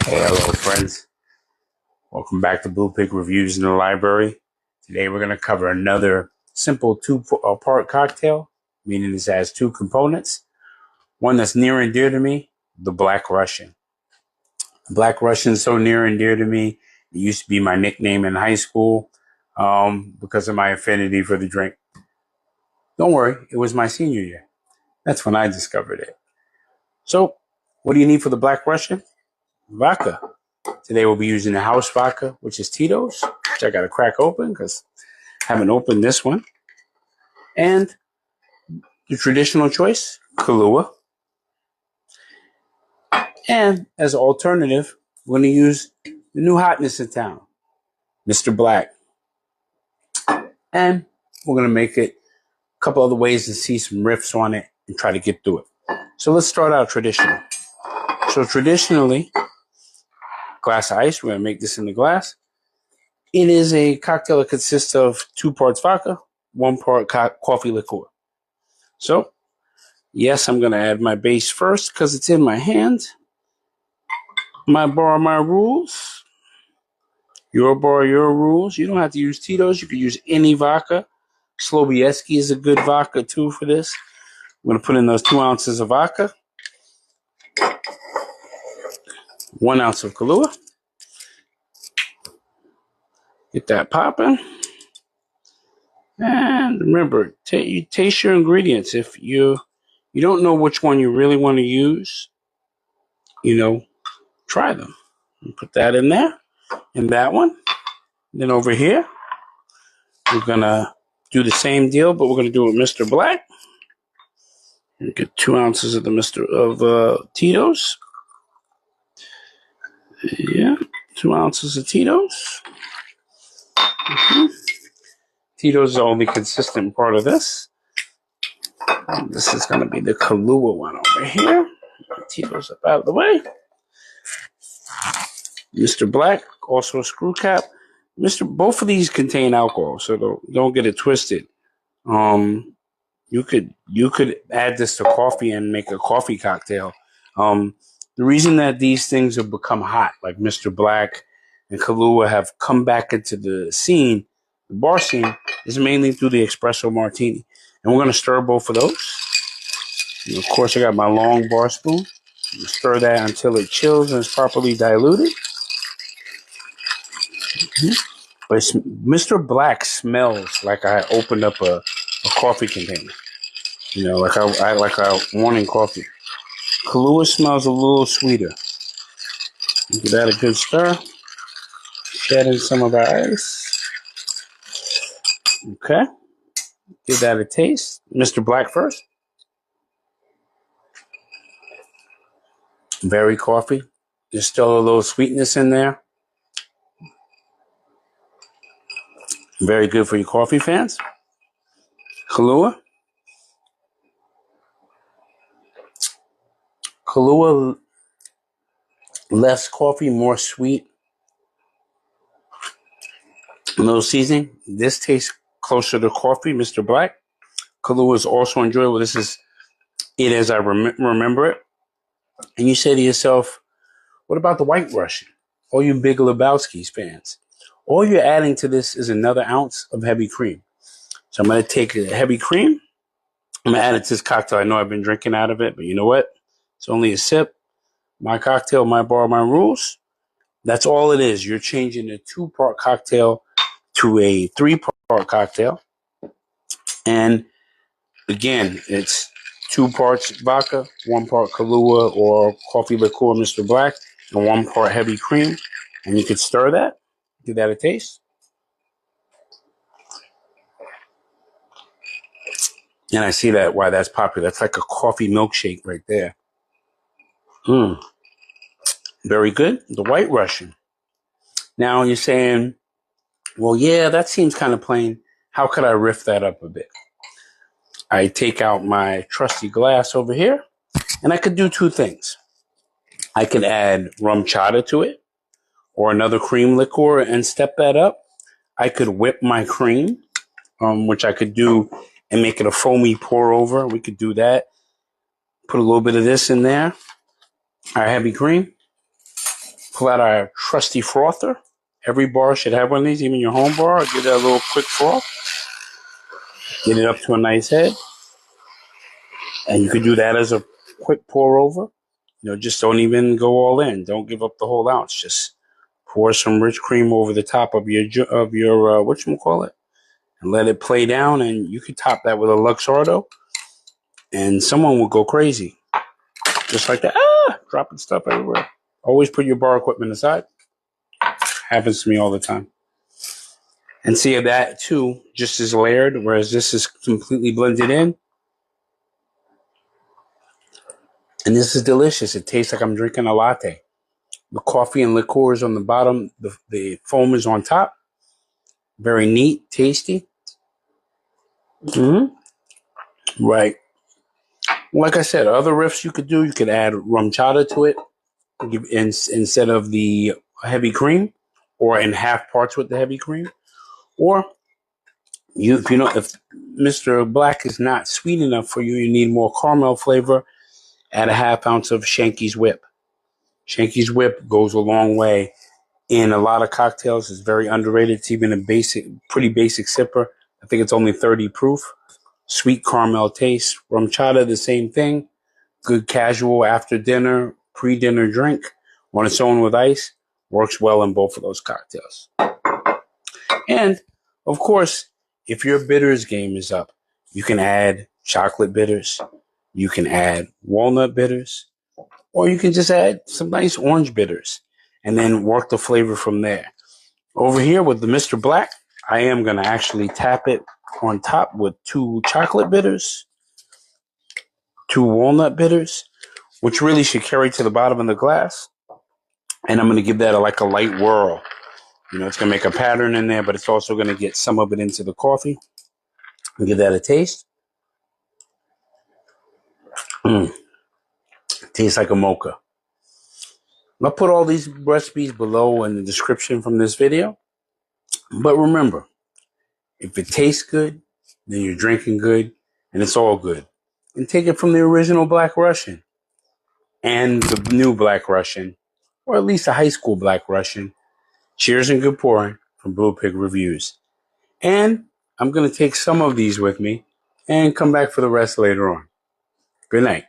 Hey, hello, friends. Welcome back to Blue Pig Reviews in the Library. Today, we're going to cover another simple two-part cocktail, meaning this has two components. One that's near and dear to me, the Black Russian. Black Russian is so near and dear to me. It used to be my nickname in high school because of my affinity for the drink. Don't worry, it was my senior year. That's when I discovered it. So, what do you need for the Black Russian? Vodka. Today we'll be using the house vodka, which is Tito's, which I got to crack open because I haven't opened this one. And the traditional choice, Kahlua. And as an alternative, we're going to use the new hotness in town, Mr. Black. And we're going to make it a couple other ways and see some riffs on it and try to get through it. So let's start out traditional. So traditionally, glass of ice, we're going to make this in the glass. It is a cocktail that consists of 2 parts vodka, 1 part coffee liqueur. So, yes, I'm going to add my base first because it's in my hand. My bar, my rules. Your bar, your rules. You don't have to use Tito's. You could use any vodka. Slobietsky is a good vodka, too, for this. I'm going to put in those 2 ounces of vodka. 1 ounce of Kahlua. Get that popping. And remember, you taste your ingredients. If you don't know which one you really want to use, try them. Put that in there, and that one. Then over here, we're going to do the same deal, but we're going to do it with Mr. Black. And get 2 ounces of the Tito's. Yeah, 2 ounces of Tito's. Tito's is the only consistent part of this. And this is going to be the Kahlua one over here. Tito's up out of the way. Mr. Black, also a screw cap. Both of these contain alcohol, so don't get it twisted. You could add this to coffee and make a coffee cocktail. The reason that these things have become hot, like Mr. Black and Kahlua have come back into the scene, the bar scene, is mainly through the espresso martini. And we're going to stir both of those. And of course, I got my long bar spoon. Stir that until it chills and is properly diluted. But Mr. Black smells like I opened up a coffee container. Like I morning coffee. Kahlua smells a little sweeter. Give that a good stir. Add in some of our ice. Okay. Give that a taste. Mr. Black first. Very coffee. There's still a little sweetness in there. Very good for your coffee fans. Kahlua. Kahlua, less coffee, more sweet. A little seasoning. This tastes closer to coffee, Mr. Black. Kahlua is also enjoyable. This is it as I remember it. And you say to yourself, what about the White Russian? All you Big Lebowski's fans. All you're adding to this is another ounce of heavy cream. So I'm going to take a heavy cream. I'm going to add it to this cocktail. I know I've been drinking out of it, but you know what? It's only a sip. My cocktail, my bar, my rules. That's all it is. You're changing a 2-part cocktail to a 3-part cocktail. And again, it's 2 parts vodka, 1 part Kahlua or coffee liqueur, Mr. Black, and 1 part heavy cream. And you could stir that. Give that a taste. And I see why that's popular. That's like a coffee milkshake right there. Very good. The White Russian. Now you're saying, well, yeah, that seems kind of plain. How could I riff that up a bit? I take out my trusty glass over here, and I could do 2 things. I could add rum chata to it, or another cream liqueur and step that up. I could whip my cream, which I could do and make it a foamy pour over. We could do that. Put a little bit of this in there. Our heavy cream. pull out our trusty frother. Every bar should have one of these, even your home bar. Give that a little quick froth. Get it up to a nice head. And you could do that as a quick pour over. Just don't even go all in. Don't give up the whole ounce. Just pour some rich cream over the top of your whatchamacallit, and let it play down. And you could top that with a Luxardo, and someone will go crazy. Just like that. Dropping stuff everywhere. Always put your bar equipment aside. Happens to me all the time. And see that too, just as layered, whereas this is completely blended in. And this is delicious. It tastes like I'm drinking a latte. The coffee and liqueur is on the bottom. The foam is on top. Very neat, tasty. Right. Like I said, other riffs you could do. You could add rum chata to it instead of the heavy cream, or in half parts with the heavy cream. Or if Mr. Black is not sweet enough for you, you need more caramel flavor, add a half ounce of Shanky's Whip. Shanky's Whip goes a long way in a lot of cocktails. It's very underrated. It's even pretty basic sipper. I think it's only 30 proof. Sweet caramel taste. Rum chata, the same thing. Good casual after dinner, pre-dinner drink on its own with ice. Works well in both of those cocktails. And, of course, if your bitters game is up, you can add chocolate bitters. You can add walnut bitters. Or you can just add some nice orange bitters and then work the flavor from there. Over here with the Mr. Black, I am going to actually tap it on top with 2 chocolate bitters, 2 walnut bitters, which really should carry to the bottom of the glass. And I'm going to give that a light whirl. It's going to make a pattern in there, but it's also going to get some of it into the coffee. And give that a taste. Tastes like a mocha. I'll put all these recipes below in the description from this video. But remember, if it tastes good, then you're drinking good, and it's all good. And take it from the original Black Russian and the new Black Russian, or at least a high school Black Russian. Cheers and good pouring from Blue Pig Reviews. And I'm going to take some of these with me and come back for the rest later on. Good night.